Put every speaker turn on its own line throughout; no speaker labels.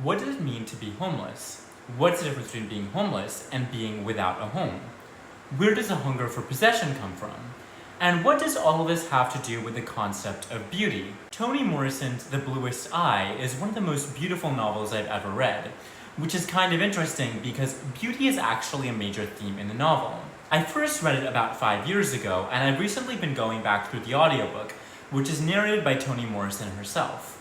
What does it mean to be homeless? What's the difference between being homeless and being without a home? Where does the hunger for possession come from? And what does all of this have to do with the concept of beauty? Toni Morrison's The Bluest Eye is one of the most beautiful novels I've ever read, which is kind of interesting because beauty is actually a major theme in the novel. I first read it about 5 years ago, and I've recently been going back through the audiobook, which is narrated by Toni Morrison herself.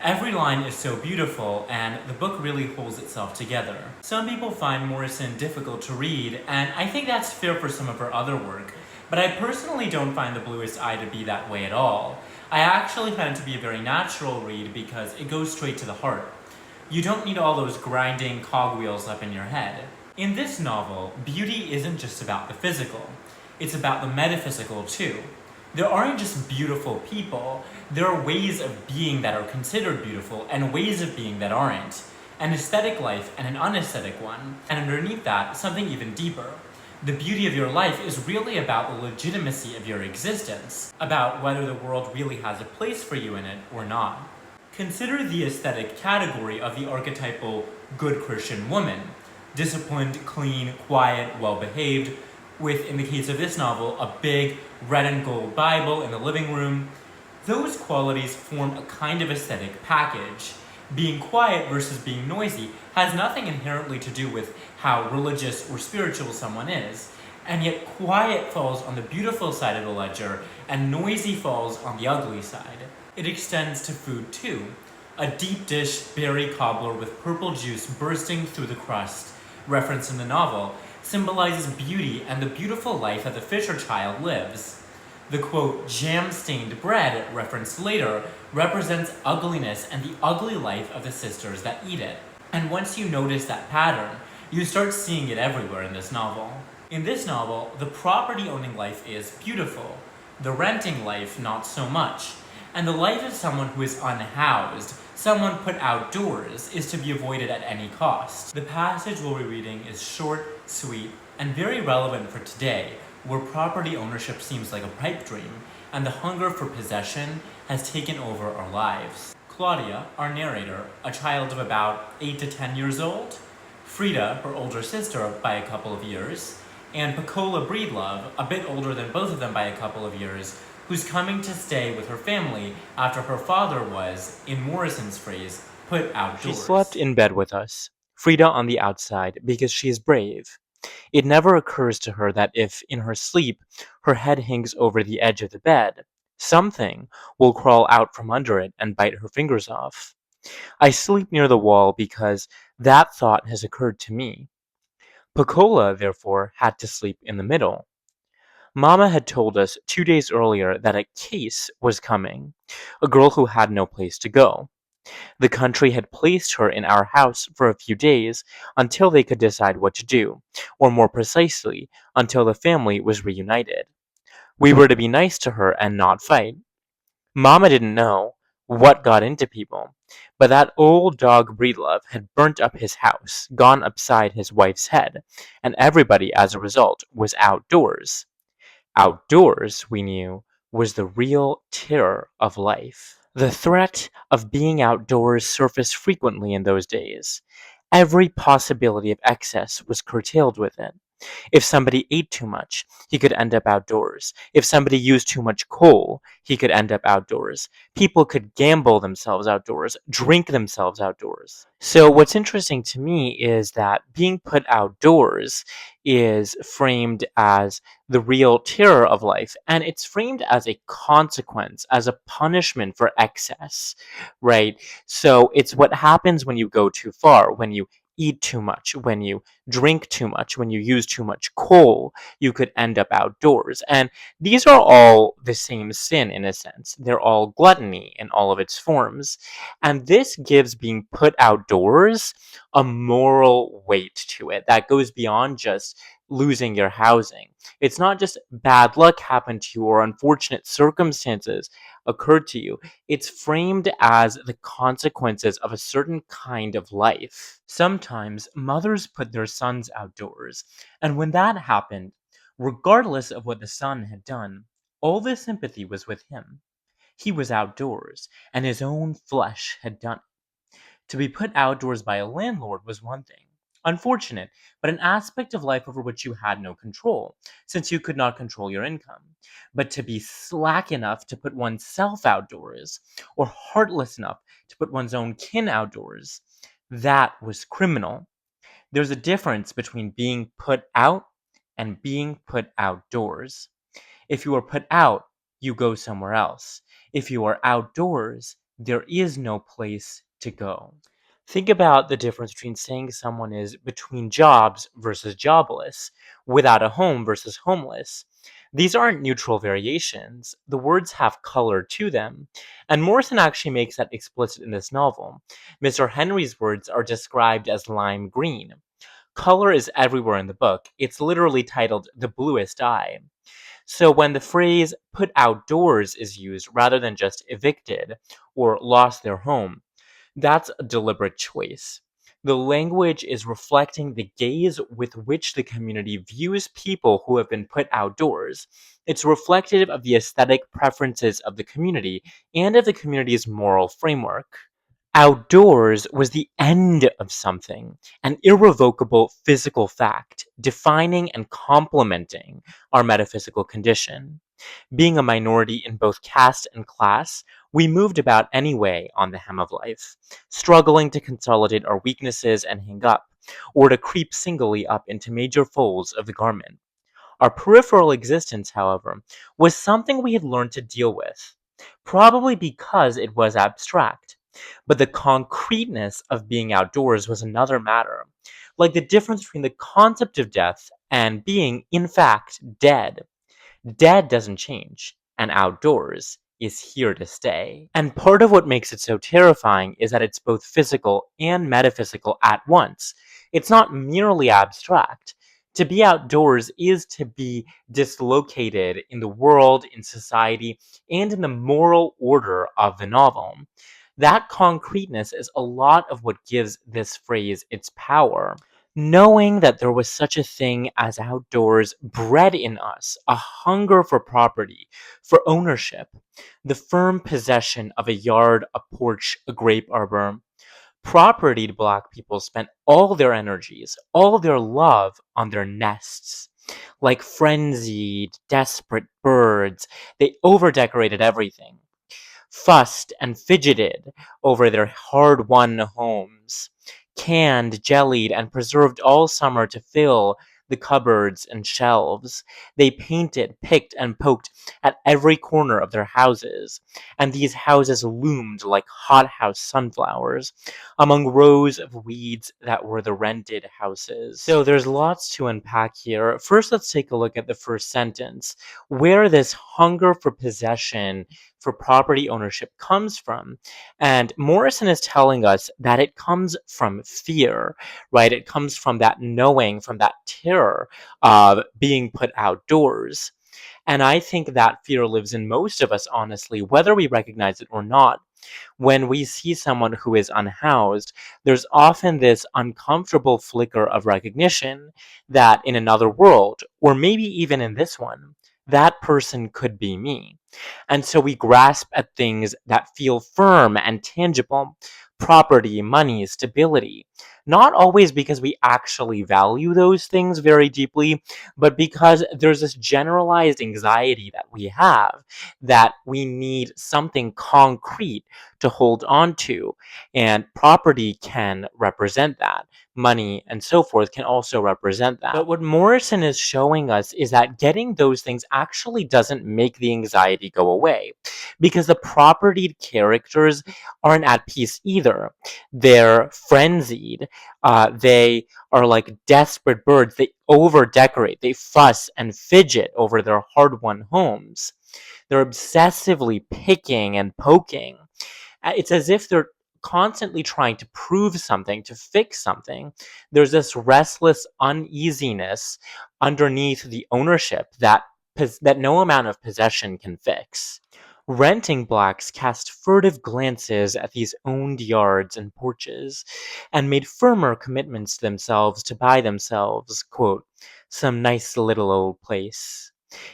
Every line is so beautiful, and the book really holds itself together. Some people find Morrison difficult to read, and I think that's fair for some of her other work, but I personally don't find The Bluest Eye to be that way at all. I actually find it to be a very natural read because it goes straight to the heart. You don't need all those grinding cogwheels up in your head. In this novel, beauty isn't just about the physical. It's about the metaphysical too. There aren't just beautiful people, there are ways of being that are considered beautiful and ways of being that aren't. An aesthetic life and an unaesthetic one, and underneath that, something even deeper. The beauty of your life is really about the legitimacy of your existence, about whether the world really has a place for you in it or not. Consider the aesthetic category of the archetypal good Christian woman. Disciplined, clean, quiet, well-behaved, with, in the case of this novel, a big red and gold Bible in the living room. Those qualities form a kind of aesthetic package. Being quiet versus being noisy has nothing inherently to do with how religious or spiritual someone is, and yet quiet falls on the beautiful side of the ledger, and noisy falls on the ugly side. It extends to food too. A deep dish berry cobbler with purple juice bursting through the crust, referenced in the novel, symbolizes beauty and the beautiful life that the Fisher child lives. The quote, jam-stained bread, referenced later, represents ugliness and the ugly life of the sisters that eat it. And once you notice that pattern, you start seeing it everywhere in this novel. In this novel, the property-owning life is beautiful, the renting life not so much, and the life of someone who is unhoused, someone put outdoors, is to be avoided at any cost. The passage we'll be reading is short, sweet, and very relevant for today, where property ownership seems like a pipe dream, and the hunger for possession has taken over our lives. Claudia, our narrator, a child of about 8 to 10 years old, Frida, her older sister by a couple of years, and Pecola Breedlove, a bit older than both of them by a couple of years, who's coming to stay with her family after her father was, in Morrison's phrase, put outdoors.
She slept in bed with us, Frida on the outside, because she is brave. It never occurs to her that if, in her sleep, her head hangs over the edge of the bed, something will crawl out from under it and bite her fingers off. I sleep near the wall because that thought has occurred to me. Pecola, therefore, had to sleep in the middle. Mama had told us 2 days earlier that a case was coming, a girl who had no place to go. The country had placed her in our house for a few days until they could decide what to do, or more precisely, until the family was reunited. We were to be nice to her and not fight. Mama didn't know what got into people, but that old dog Breedlove had burnt up his house, gone upside his wife's head, and everybody, as a result, was outdoors. Outdoors, we knew, was the real terror of life. The threat of being outdoors surfaced frequently in those days. Every possibility of excess was curtailed with it. If somebody ate too much, he could end up outdoors. If somebody used too much coal, he could end up outdoors. People could gamble themselves outdoors, drink themselves outdoors. So, what's interesting to me is that being put outdoors is framed as the real terror of life, and it's framed as a consequence, as a punishment for excess, right? So, it's what happens when you go too far, when you eat too much, when you drink too much, when you use too much coal, you could end up outdoors. And these are all the same sin in a sense. They're all gluttony in all of its forms. And this gives being put outdoors a moral weight to it that goes beyond just losing your housing. It's not just bad luck happened to you or unfortunate circumstances occurred to you. It's framed as the consequences of a certain kind of life. Sometimes mothers put their sons outdoors, and when that happened, regardless of what the son had done, all the sympathy was with him. He was outdoors, and his own flesh had done it. To be put outdoors by a landlord was one thing, unfortunate, but an aspect of life over which you had no control, since you could not control your income. But to be slack enough to put oneself outdoors, or heartless enough to put one's own kin outdoors, that was criminal. There's a difference between being put out and being put outdoors. If you are put out, you go somewhere else. If you are outdoors, there is no place to go. Think about the difference between saying someone is between jobs versus jobless, without a home versus homeless. These aren't neutral variations. The words have color to them. And Morrison actually makes that explicit in this novel. Mr. Henry's words are described as lime green. Color is everywhere in the book. It's literally titled The Bluest Eye. So when the phrase put outdoors is used rather than just evicted or lost their home, that's a deliberate choice. The language is reflecting the gaze with which the community views people who have been put outdoors. It's reflective of the aesthetic preferences of the community and of the community's moral framework. Outdoors was the end of something, an irrevocable physical fact, defining and complementing our metaphysical condition. Being a minority in both caste and class, we moved about anyway on the hem of life, struggling to consolidate our weaknesses and hang up, or to creep singly up into major folds of the garment. Our peripheral existence, however, was something we had learned to deal with, probably because it was abstract. But the concreteness of being outdoors was another matter, like the difference between the concept of death and being, in fact, dead. Dead doesn't change, and outdoors is here to stay. And part of what makes it so terrifying is that it's both physical and metaphysical at once. It's not merely abstract. To be outdoors is to be dislocated in the world, in society, and in the moral order of the novel. That concreteness is a lot of what gives this phrase its power. Knowing that there was such a thing as outdoors bred in us a hunger for property, for ownership, the firm possession of a yard, a porch, a grape arbor. Propertied Black people spent all their energies, all their love on their nests. Like frenzied, desperate birds, they overdecorated everything, fussed and fidgeted over their hard-won homes, canned, jellied, and preserved all summer to fill the cupboards and shelves. They painted, picked, and poked at every corner of their houses, and these houses loomed like hothouse sunflowers among rows of weeds that were the rented houses. So there's lots to unpack here. First, let's take a look at the first sentence, where this hunger for possession, for property ownership comes from. And Morrison is telling us that it comes from fear, right? It comes from that knowing, from that terror of being put outdoors. And I think that fear lives in most of us, honestly, whether we recognize it or not. When we see someone who is unhoused, there's often this uncomfortable flicker of recognition that in another world, or maybe even in this one, that person could be me. And so we grasp at things that feel firm and tangible: property, money, stability. Not always because we actually value those things very deeply, but because there's this generalized anxiety that we have that we need something concrete to hold on to. And property can represent that. Money and so forth can also represent that. But what Morrison is showing us is that getting those things actually doesn't make the anxiety go away, because the propertied characters aren't at peace either. They're frenzied. They are like desperate birds. They over decorate, they fuss and fidget over their hard won homes. They're obsessively picking and poking. It's as if they're constantly trying to prove something, to fix something. There's this restless uneasiness underneath the ownership that no amount of possession can fix. Renting Blacks cast furtive glances at these owned yards and porches, and made firmer commitments to themselves to buy themselves, quote, some nice little old place.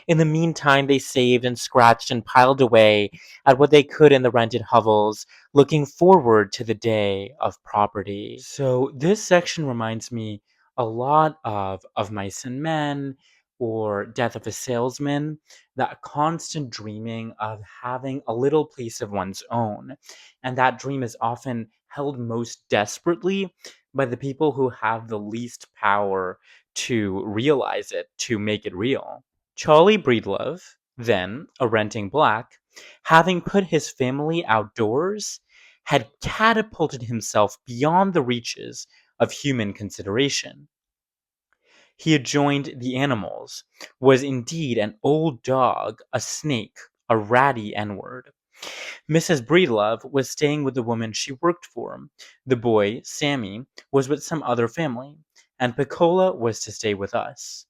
In the meantime, they saved and scratched and piled away at what they could in the rented hovels, looking forward to the day of property. So this section reminds me a lot of Mice and Men or Death of a Salesman, that constant dreaming of having a little place of one's own. And that dream is often held most desperately by the people who have the least power to realize it, to make it real. Charlie Breedlove, then a renting black, having put his family outdoors, had catapulted himself beyond the reaches of human consideration. He had joined the animals, was indeed an old dog, a snake, a ratty N-word. Mrs. Breedlove was staying with the woman she worked for. The boy, Sammy, was with some other family, and Piccola was to stay with us.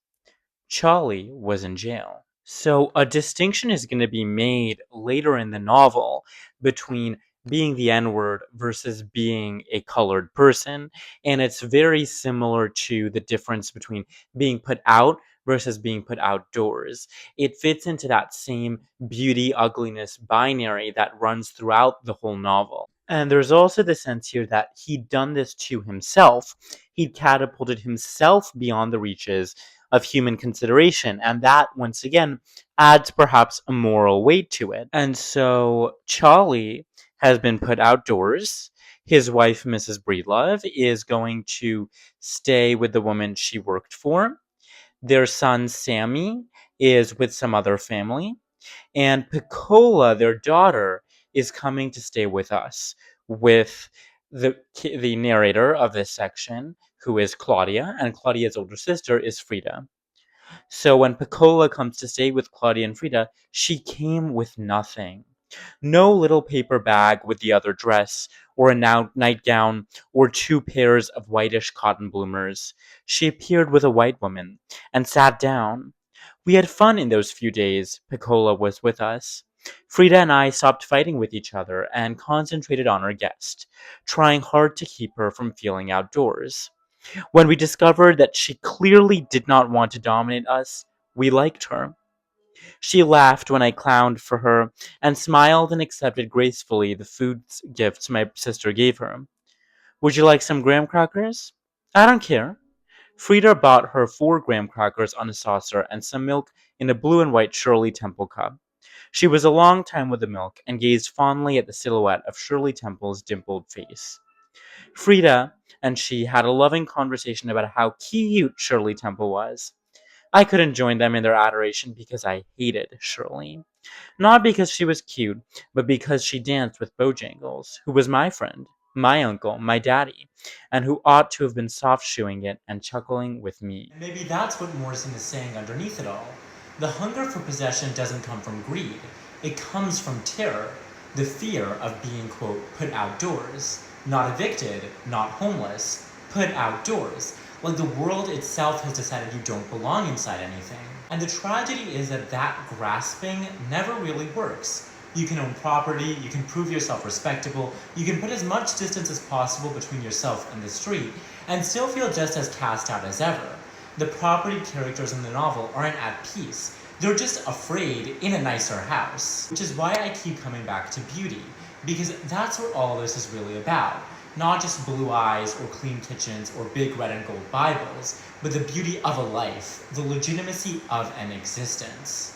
Charlie was in jail. So a distinction is going to be made later in the novel between being the N-word versus being a colored person. And it's very similar to the difference between being put out versus being put outdoors. It fits into that same beauty ugliness binary that runs throughout the whole novel. And there's also the sense here that he'd done this to himself. He'd catapulted himself beyond the reaches of human consideration. And that, once again, adds perhaps a moral weight to it. And so Charlie has been put outdoors. His wife, Mrs. Breedlove, is going to stay with the woman she worked for. Their son, Sammy, is with some other family. And Piccola, their daughter, is coming to stay with us with the narrator of this section, who is Claudia, and Claudia's older sister is Frida. So when Piccola comes to stay with Claudia and Frida, she came with nothing. No little paper bag with the other dress, or a nightgown, or two pairs of whitish cotton bloomers. She appeared with a white woman, and sat down. We had fun in those few days Piccola was with us. Frida and I stopped fighting with each other and concentrated on our guest, trying hard to keep her from feeling outdoors. When we discovered that she clearly did not want to dominate us, we liked her. She laughed when I clowned for her, and smiled and accepted gracefully the food gifts my sister gave her. Would you like some graham crackers? I don't care. Frida bought her 4 graham crackers on a saucer and some milk in a blue and white Shirley Temple cup. She was a long time with the milk and gazed fondly at the silhouette of Shirley Temple's dimpled face. Frida and she had a loving conversation about how cute Shirley Temple was. I couldn't join them in their adoration because I hated Shirley. Not because she was cute, but because she danced with Bojangles, who was my friend, my uncle, my daddy, and who ought to have been soft shoeing it and chuckling with me.
And maybe that's what Morrison is saying underneath it all. The hunger for possession doesn't come from greed. It comes from terror, the fear of being, quote, put outdoors. Not evicted, not homeless, put outdoors. Like the world itself has decided you don't belong inside anything. And the tragedy is that that grasping never really works. You can own property, you can prove yourself respectable, you can put as much distance as possible between yourself and the street, and still feel just as cast out as ever. The property characters in the novel aren't at peace. They're just afraid in a nicer house. Which is why I keep coming back to beauty, because that's what all this is really about. Not just blue eyes or clean kitchens or big red and gold Bibles, but the beauty of a life, the legitimacy of an existence.